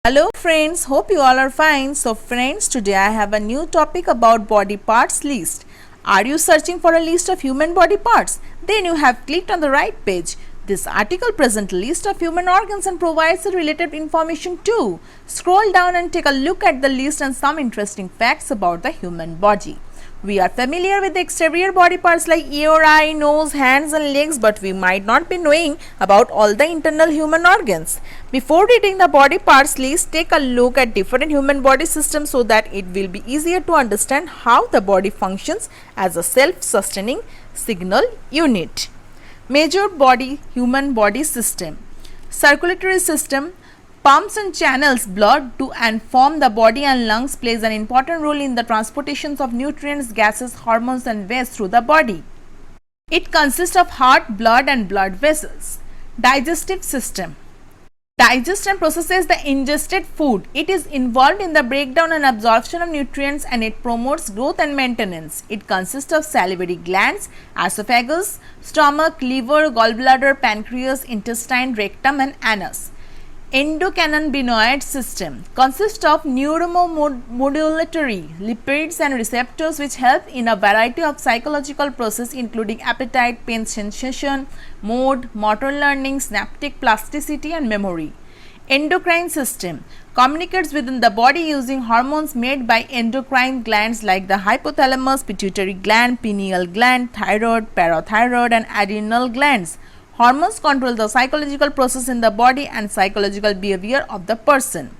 Hello friends, hope you all are fine. So friends, today I have a new topic about body parts list. Are you searching for a list of human body parts? Then you have clicked on the right page. This article presents a list of human organs and provides the related information too. Scroll down and take a look at the list and some interesting facts about the human body. We are familiar with the exterior body parts like ear, eye, nose, hands and legs, but we might not be knowing about all the internal human organs. Before reading the body parts list, take a look at different human body systems so that it will be easier to understand how the body functions as a self-sustaining signal unit. Major human body system. Circulatory system pumps and channels blood to and form the body, and lungs plays an important role in the transportation of nutrients, gases, hormones and waste through the body. It consists of heart, blood and blood vessels. Digestive system digests and processes the ingested food. It is involved in the breakdown and absorption of nutrients, and it promotes growth and maintenance. It consists of salivary glands, esophagus, stomach, liver, gallbladder, pancreas, intestine, rectum and anus. Endocannabinoid system consists of neuromodulatory lipids and receptors which help in a variety of psychological processes including appetite, pain sensation, mood, motor learning, synaptic plasticity and memory. Endocrine system communicates within the body using hormones made by endocrine glands like the hypothalamus, pituitary gland, pineal gland, thyroid, parathyroid and adrenal glands. Hormones control the psychological process in the body and psychological behavior of the person.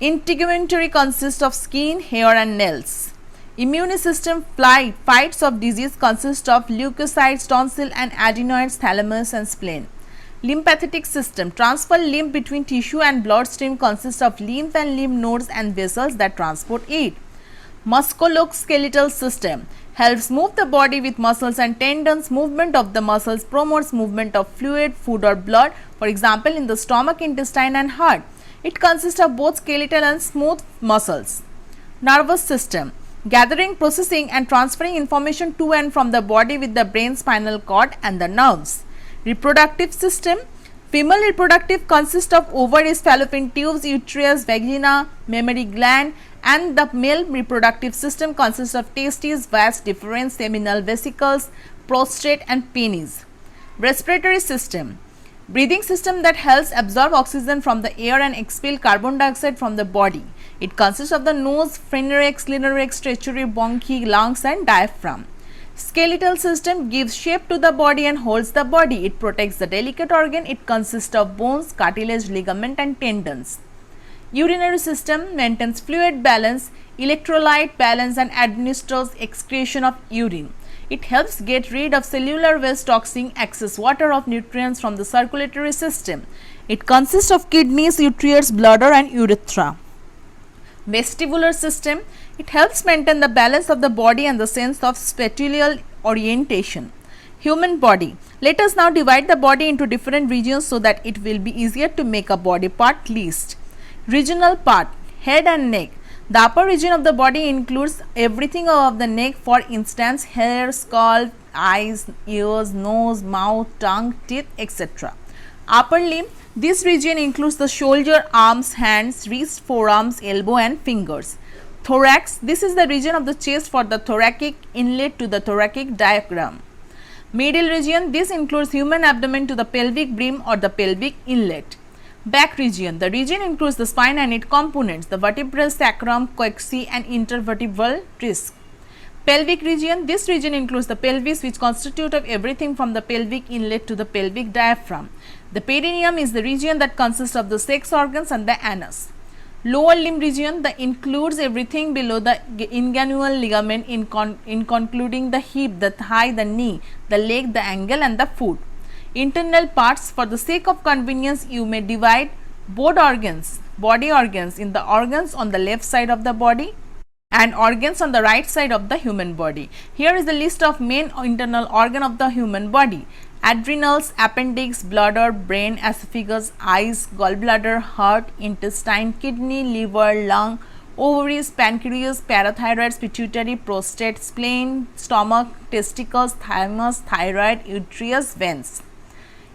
Integumentary consists of skin, hair and nails. Immune system fights of disease consists of leukocytes, tonsil and adenoids, thalamus and spleen. Lymphatic system transfer lymph between tissue and bloodstream consists of lymph and lymph nodes and vessels that transport it. Musculoskeletal system helps move the body with muscles and tendons. Movement of the muscles promotes movement of fluid, food or blood, for example in the stomach, intestine and heart. It consists of both skeletal and smooth muscles. Nervous system gathering, processing and transferring information to and from the body with the brain, spinal cord and the nerves. Reproductive system female reproductive consists of ovaries, fallopian tubes, uterus, vagina, mammary gland, and the male reproductive system consists of testes, vas deferens, seminal vesicles, prostate and penis. Respiratory system breathing system that helps absorb oxygen from the air and expel carbon dioxide from the body. It consists of the nose, pharynx, larynx, trachea, bronchi, lungs and diaphragm. Skeletal system gives shape to the body and holds the body. It protects the delicate organ. It consists of bones, cartilage, ligament and tendons. Urinary system maintains fluid balance, electrolyte balance and administers excretion of urine. It helps get rid of cellular waste, toxin, excess water of nutrients from the circulatory system. It consists of kidneys, ureters, bladder and urethra. Vestibular system, it helps maintain the balance of the body and the sense of spatial orientation. Human body. Let us now divide the body into different regions so that it will be easier to make a body part list. Regional part, head and neck. The upper region of the body includes everything above the neck, for instance hair, scalp, eyes, ears, nose, mouth, tongue, teeth, etc. Upper limb, this region includes the shoulder, arms, hands, wrist, forearms, elbow and fingers. Thorax, this is the region of the chest for the thoracic inlet to the thoracic diaphragm. Middle region, this includes human abdomen to the pelvic brim or the pelvic inlet. Back region, the region includes the spine and its components, the vertebral sacrum, coccyx and intervertebral disc. Pelvic region, this region includes the pelvis which constitutes of everything from the pelvic inlet to the pelvic diaphragm. The perineum is the region that consists of the sex organs and the anus. Lower limb region, that includes everything below the inguinal ligament in concluding the hip, the thigh, the knee, the leg, the ankle and the foot. Internal parts, for the sake of convenience you may divide both body organs in the organs on the left side of the body and organs on the right side of the human body. Here is the list of main internal organ of the human body: adrenals, appendix, bladder, brain, esophagus, eyes, gallbladder, heart, intestine, kidney, liver, lung, ovaries, pancreas, parathyroid, pituitary, prostate, spleen, stomach, testicles, thymus, thyroid, uterus, veins.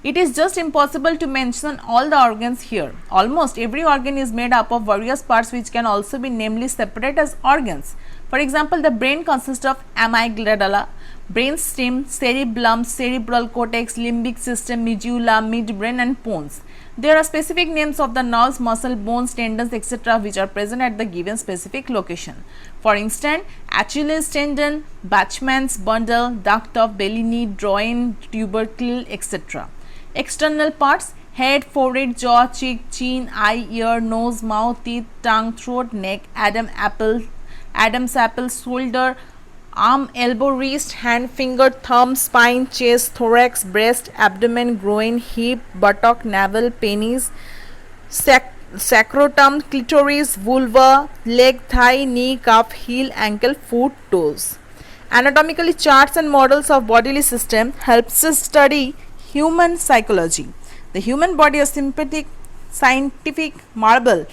It is just impossible to mention all the organs here. Almost every organ is made up of various parts which can also be namely separated as organs. For example, the brain consists of amygdala, brainstem, cerebellum, cerebral cortex, limbic system, medulla, midbrain and pons. There are specific names of the nerves, muscle, bones, tendons, etc. which are present at the given specific location. For instance, Achilles tendon, Bachmann's bundle, duct of Bellini, groin, tubercle, etc. External parts: head, forehead, jaw, cheek, chin, eye, ear, nose, mouth, teeth, tongue, throat, neck, Adam's apple, shoulder, arm, elbow, wrist, hand, finger, thumb, spine, chest, thorax, breast, abdomen, groin, hip, buttock, navel, penis, sacrotum, clitoris, vulva, leg, thigh, knee, calf, heel, ankle, foot, toes. Anatomically, charts and models of bodily system helps us study human psychology. The human body, a sympathetic scientific marvel,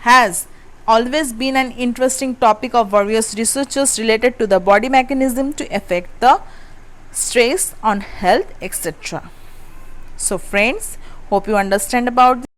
has always been an interesting topic of various researchers related to the body mechanism to affect the stress on health, etc. So friends, hope you understand about